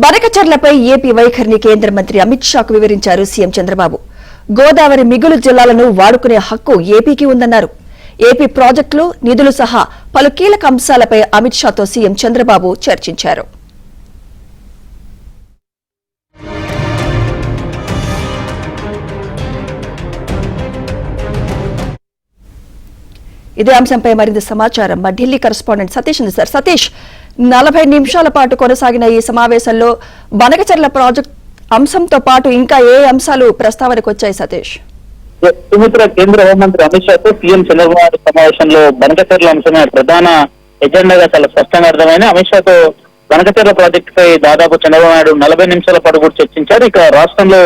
బనకచర్లపై AP వైఖరిని కేంద్ర మంత్రి అమిత్ షాకు వివరించారు సీఎం చంద్రబాబు. గోదావరి మిగులు జిల్లాలను వాడుకునే హక్కు ఏపీకి ఉందన్నారు. ఏపీ ప్రాజెక్టులు, నిధులు సహా పలు కీలక అంశాలపై అమిత్ షాతో సీఎం చంద్రబాబు చర్చించారు. ఇదే అంశంపై మరింత సమాచారం మా ఢిల్లీ కరెస్పాండెంట్ సతీష్ ఉంది. సార్ సతీష్, 40 నిమిషాల పాటు కొనసాగిన ఈ సమావేశంలో బనకచర్ల ప్రాజెక్ట్ అంశంతో పాటు ఇంకా ఏ అంశాలు ప్రస్తావనకు వచ్చాయి సతీష్? సుమిత్ర, కేంద్ర హోంమంత్రి అమిత్ షాతో సీఎం చంద్రబాబు సమావేశంలో బనకచర్ల అంశమే ప్రధాన ఎజెండాగా చాలా స్పష్టంగా అర్థమైన అమిత్ షాతో బనకచర్ల ప్రాజెక్టుపై దాదాపు చంద్రబాబు నాయుడు 40 నిమిషాల పాటు కూడా చర్చించారు. ఇక రాష్ట్రంలో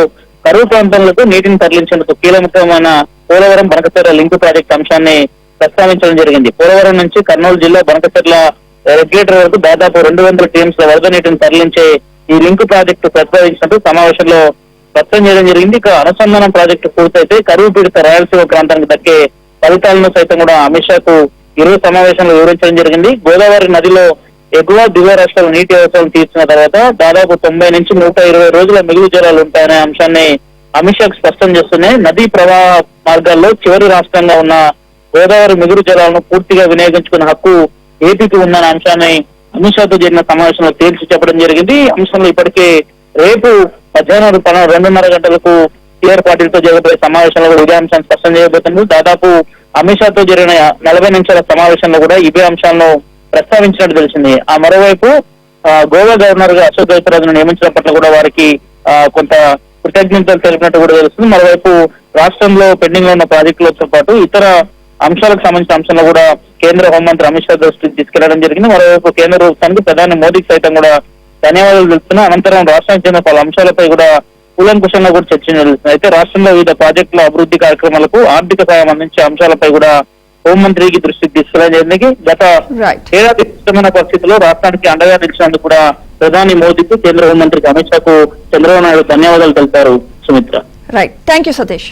కరువు ప్రాంతాలకు నీటిని తరలించేందుకు కీలకమైన పోలవరం బనకచర్ల లింక్ ప్రాజెక్టు అంశాన్ని ప్రస్తావించడం జరిగింది. పోలవరం నుంచి కర్నూలు జిల్లా బనకచర్ల రెగ్యులేటర్ వరకు దాదాపు 200 టీఎంస్ వరద నీటిని తరలించే ఈ లింక్ ప్రాజెక్టు ప్రతిపాదించినట్టు సమావేశంలో స్పష్టం చేయడం జరిగింది. ఇక అనుసంధానం ప్రాజెక్టు పూర్తయితే కరువు పీడిత రాయలసీమ ప్రాంతానికి దక్కే ఫలితాలను సైతం కూడా అమిత్ షాకు ఇరు సమావేశంలో వివరించడం జరిగింది. గోదావరి నదిలో ఎగువ దిగువ రాష్ట్రాల నీటి అవసరాలు తీర్చిన తర్వాత దాదాపు 90 నుంచి 120 రోజుల మిగులు జలాలు ఉంటాయనే అంశాన్ని అమిత్ షాకు స్పష్టం చేస్తున్నాయి. నదీ ప్రవాహ మార్గాల్లో చివరి రాష్ట్రంగా ఉన్న గోదావరి మిగులు జలాలను పూర్తిగా వినియోగించుకునే హక్కు ఏపీకి ఉందన్న అంశాన్ని అమిత్ షాతో జరిగిన సమావేశంలో తేల్చి చెప్పడం జరిగింది. అంశంలో ఇప్పటికే రేపు మధ్యాహ్నం 2:30 గంటలకు టీఆర్ పార్టీలతో జరగబోయే సమావేశంలో కూడా ఇదే అంశాన్ని స్పష్టం చేయబోతున్నారు. దాదాపు అమిత్ షాతో జరిగిన 40 నిమిషాల సమావేశంలో కూడా ఇవే అంశాలను ప్రస్తావించినట్టు తెలిసింది. ఆ మరోవైపు గోవా గవర్నర్ గా అశోక్ గజపతిరాజును నియమించడం పట్ల కూడా వారికి కొంత కృతజ్ఞతలు తెలిపినట్టు కూడా తెలుస్తుంది. మరోవైపు రాష్ట్రంలో పెండింగ్ లో ఉన్న ప్రాజెక్టులతో పాటు ఇతర అంశాలకు సంబంధించిన అంశంలో కూడా కేంద్ర హోంమంత్రి అమిత్ షా దృష్టికి తీసుకెళ్లడం జరిగింది. మరోవైపు కేంద్ర ప్రభుత్వానికి ప్రధాని మోదీకి సైతం కూడా ధన్యవాదాలు తెలుపుతున్నా. అనంతరం రాష్ట్రానికి చెందిన పలు అంశాలపై కూడా కూలంకుషంగా కూడా చర్చ జరుగుతుంది. అయితే రాష్ట్రంలో వివిధ ప్రాజెక్టుల అభివృద్ధి కార్యక్రమాలకు ఆర్థిక సాయం అందించే అంశాలపై కూడా హోంమంత్రికి దృష్టికి తీసుకెళ్లడం జరిగింది. గత ఏడాది క్లిష్టమైన పరిస్థితుల్లో రాష్ట్రానికి అండగా నిలిచినందుకు కూడా ప్రధాని మోదీకి కేంద్ర హోంమంత్రికి అమిత్ షాకు చంద్రబాబు నాయుడు ధన్యవాదాలు తెలిపారు. Sumitra. Right, thank you Satish.